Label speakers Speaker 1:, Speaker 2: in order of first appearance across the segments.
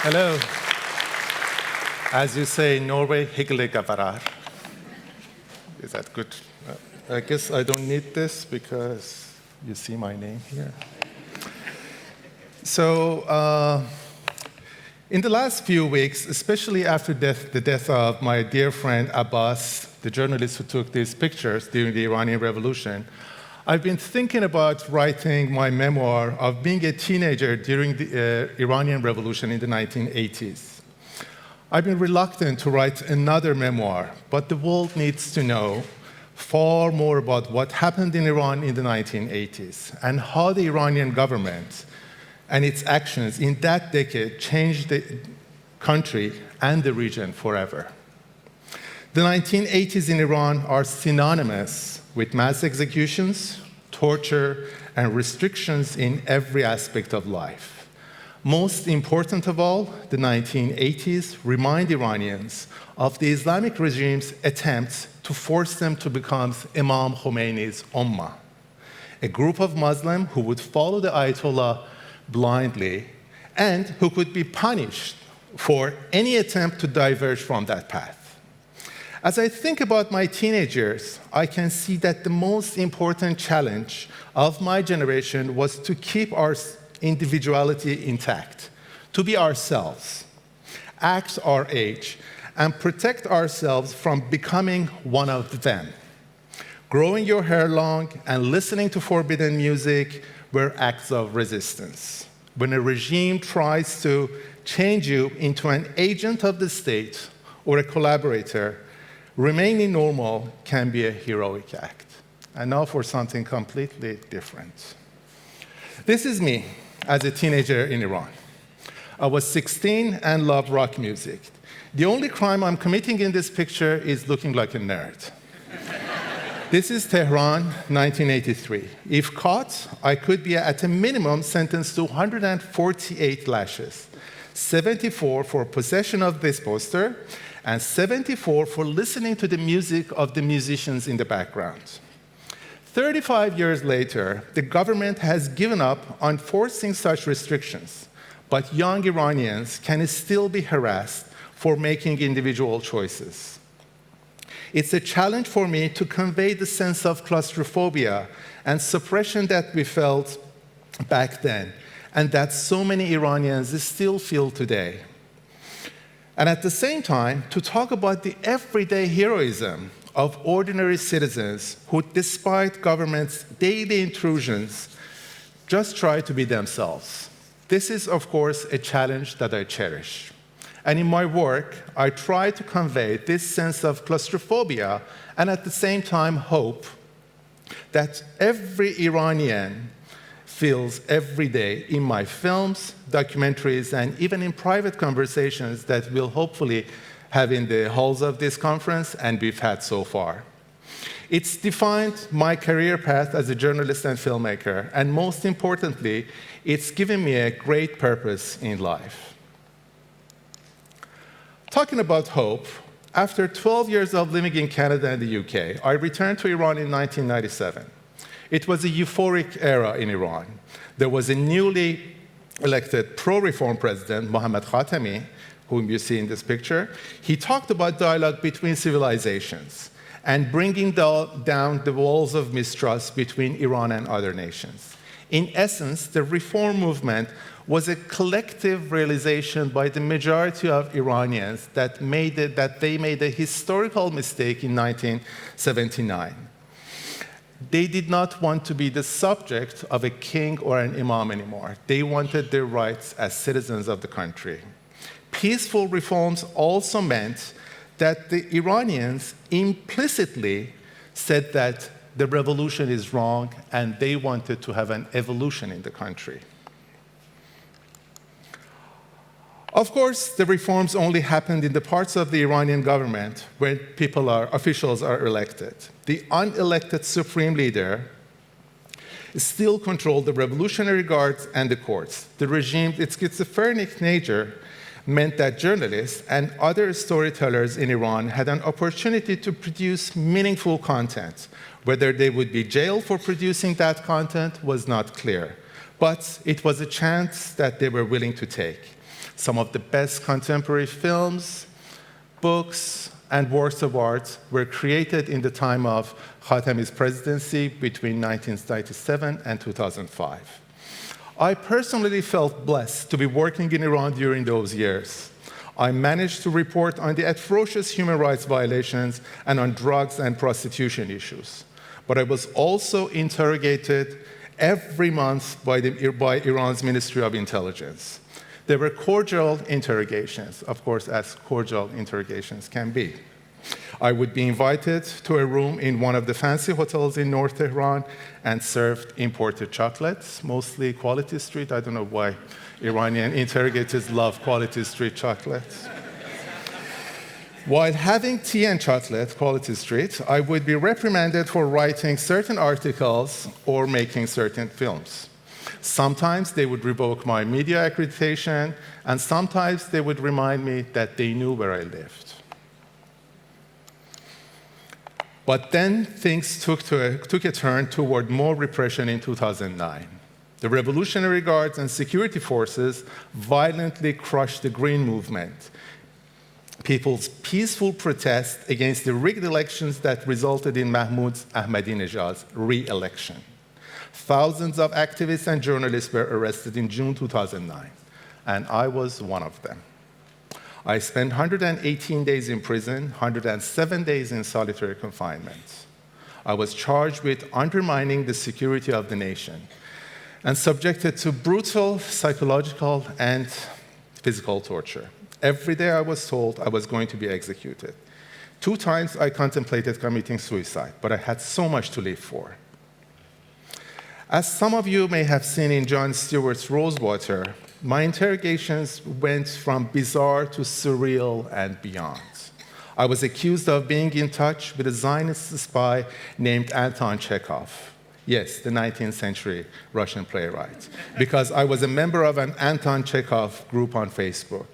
Speaker 1: Hello. As you say in Norway, hyggelig å være her. Is that good? I guess I don't need this because you see my name here. So, in the last few weeks, especially after the death of my dear friend Abbas, the journalist who took these pictures during the Iranian Revolution, I've been thinking about writing my memoir of being a teenager during the Iranian Revolution in the 1980s. I've been reluctant to write another memoir, but the world needs to know far more about what happened in Iran in the 1980s and how the Iranian government and its actions in that decade changed the country and the region forever. The 1980s in Iran are synonymous with mass executions, torture, and restrictions in every aspect of life. Most important of all, the 1980s remind Iranians of the Islamic regime's attempts to force them to become Imam Khomeini's Ummah, a group of Muslims who would follow the Ayatollah blindly and who could be punished for any attempt to diverge from that path. As I think about my teenage years, I can see that the most important challenge of my generation was to keep our individuality intact, to be ourselves, act our age, and protect ourselves from becoming one of them. Growing your hair long and listening to forbidden music were acts of resistance. When a regime tries to change you into an agent of the state or a collaborator, remaining normal can be a heroic act. And now for something completely different. This is me as a teenager in Iran. I was 16 and loved rock music. The only crime I'm committing in this picture is looking like a nerd. This is Tehran, 1983. If caught, I could be at a minimum sentenced to 148 lashes, 74 for possession of this poster, and 74 for listening to the music of the musicians in the background. 35 years later, the government has given up on forcing such restrictions, but young Iranians can still be harassed for making individual choices. It's a challenge for me to convey the sense of claustrophobia and suppression that we felt back then, and that so many Iranians still feel today. And at the same time, to talk about the everyday heroism of ordinary citizens who, despite government's daily intrusions, just try to be themselves. This is, of course, a challenge that I cherish. And in my work, I try to convey this sense of claustrophobia and at the same time hope that every Iranian feels every day in my films, documentaries, and even in private conversations that we'll hopefully have in the halls of this conference and we've had so far. It's defined my career path as a journalist and filmmaker, and most importantly, it's given me a great purpose in life. Talking about hope, after 12 years of living in Canada and the UK, I returned to Iran in 1997. It was a euphoric era in Iran. There was a newly elected pro-reform president, Mohammad Khatami, whom you see in this picture. He talked about dialogue between civilizations and bringing down the walls of mistrust between Iran and other nations. In essence, the reform movement was a collective realization by the majority of Iranians that they made a historical mistake in 1979. They did not want to be the subject of a king or an imam anymore. They wanted their rights as citizens of the country. Peaceful reforms also meant that the Iranians implicitly said that the revolution is wrong and they wanted to have an evolution in the country. Of course, the reforms only happened in the parts of the Iranian government where officials are elected. The unelected supreme leader still controlled the Revolutionary Guards and the courts. The regime's schizophrenic nature meant that journalists and other storytellers in Iran had an opportunity to produce meaningful content. Whether they would be jailed for producing that content was not clear, but it was a chance that they were willing to take. Some of the best contemporary films, books, and works of art were created in the time of Khatami's presidency between 1997 and 2005. I personally felt blessed to be working in Iran during those years. I managed to report on the atrocious human rights violations and on drugs and prostitution issues. But I was also interrogated every month by Iran's Ministry of Intelligence. There were cordial interrogations, of course, as cordial interrogations can be. I would be invited to a room in one of the fancy hotels in North Tehran and served imported chocolates, mostly Quality Street. I don't know why Iranian interrogators love Quality Street chocolates. While having tea and chocolate, Quality Street, I would be reprimanded for writing certain articles or making certain films. Sometimes they would revoke my media accreditation, and sometimes they would remind me that they knew where I lived. But then things took a turn toward more repression in 2009. The Revolutionary Guards and security forces violently crushed the Green Movement, people's peaceful protest against the rigged elections that resulted in Mahmoud Ahmadinejad's re-election. Thousands of activists and journalists were arrested in June 2009, and I was one of them. I spent 118 days in prison, 107 days in solitary confinement. I was charged with undermining the security of the nation and subjected to brutal psychological and physical torture. Every day I was told I was going to be executed. 2 times I contemplated committing suicide, but I had so much to live for. As some of you may have seen in Jon Stewart's Rosewater, my interrogations went from bizarre to surreal and beyond. I was accused of being in touch with a Zionist spy named Anton Chekhov. Yes, the 19th century Russian playwright, because I was a member of an Anton Chekhov group on Facebook.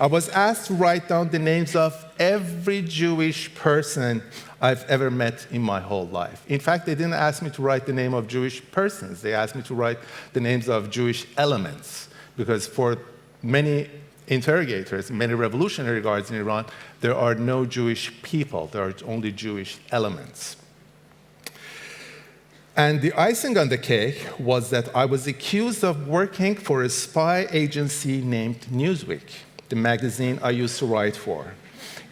Speaker 1: I was asked to write down the names of every Jewish person I've ever met in my whole life. In fact, they didn't ask me to write the name of Jewish persons. They asked me to write the names of Jewish elements, because for many interrogators, many Revolutionary Guards in Iran, there are no Jewish people. There are only Jewish elements. And the icing on the cake was that I was accused of working for a spy agency named Newsweek, the magazine I used to write for.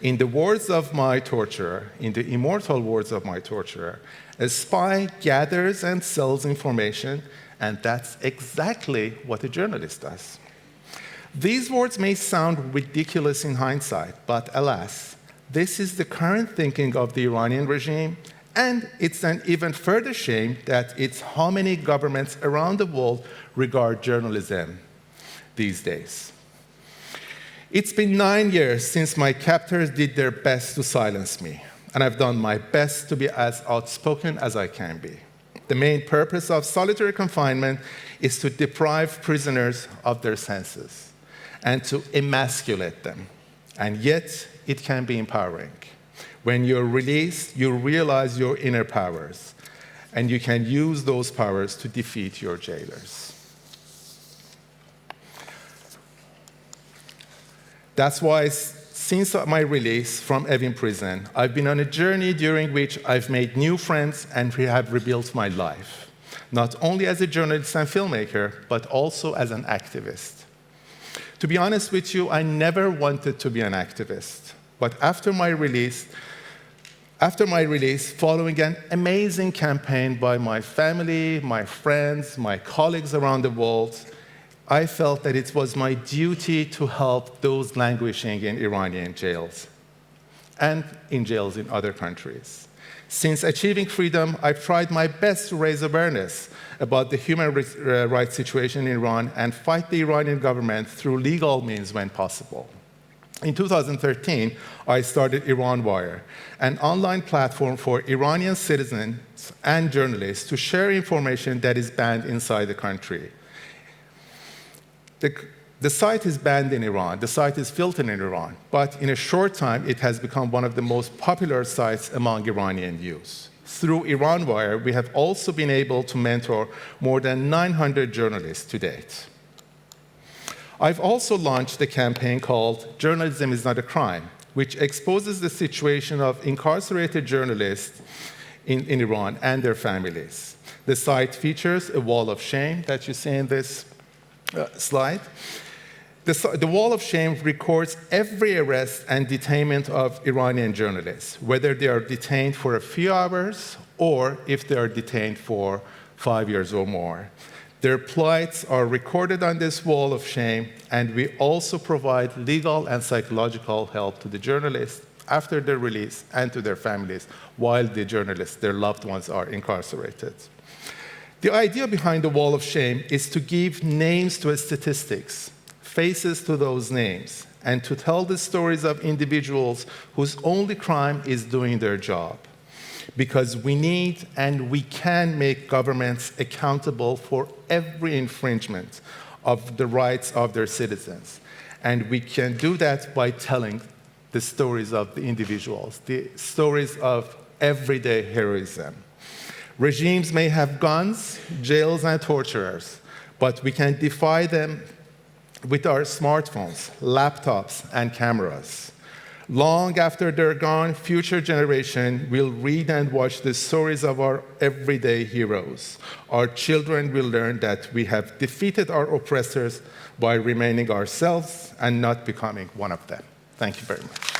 Speaker 1: In the words of my torturer, in the immortal words of my torturer, a spy gathers and sells information, and that's exactly what a journalist does. These words may sound ridiculous in hindsight, but alas, this is the current thinking of the Iranian regime, and it's an even further shame that it's how many governments around the world regard journalism these days. It's been 9 years since my captors did their best to silence me, and I've done my best to be as outspoken as I can be. The main purpose of solitary confinement is to deprive prisoners of their senses and to emasculate them. And yet, it can be empowering. When you're released, you realize your inner powers, and you can use those powers to defeat your jailers. That's why, since my release from Evin prison, I've been on a journey during which I've made new friends and have rebuilt my life, not only as a journalist and filmmaker, but also as an activist. To be honest with you, I never wanted to be an activist. But after my release, following an amazing campaign by my family, my friends, my colleagues around the world, I felt that it was my duty to help those languishing in Iranian jails and in jails in other countries. Since achieving freedom, I've tried my best to raise awareness about the human rights situation in Iran and fight the Iranian government through legal means when possible. In 2013, I started IranWire, an online platform for Iranian citizens and journalists to share information that is banned inside the country. The site is banned in Iran, the site is filtered in Iran, but in a short time, it has become one of the most popular sites among Iranian youth. Through IranWire, we have also been able to mentor more than 900 journalists to date. I've also launched a campaign called Journalism is Not a Crime, which exposes the situation of incarcerated journalists in Iran and their families. The site features a wall of shame that you see in this slide. The wall of shame records every arrest and detainment of Iranian journalists, whether they are detained for a few hours or if they are detained for 5 years or more. Their plights are recorded on this wall of shame, and we also provide legal and psychological help to the journalists after their release and to their families while the journalists, their loved ones, are incarcerated. The idea behind the wall of shame is to give names to statistics, faces to those names, and to tell the stories of individuals whose only crime is doing their job. Because we need and we can make governments accountable for every infringement of the rights of their citizens. And we can do that by telling the stories of the individuals, the stories of everyday heroism. Regimes may have guns, jails, and torturers, but we can defy them with our smartphones, laptops, and cameras. Long after they're gone, future generations will read and watch the stories of our everyday heroes. Our children will learn that we have defeated our oppressors by remaining ourselves and not becoming one of them. Thank you very much.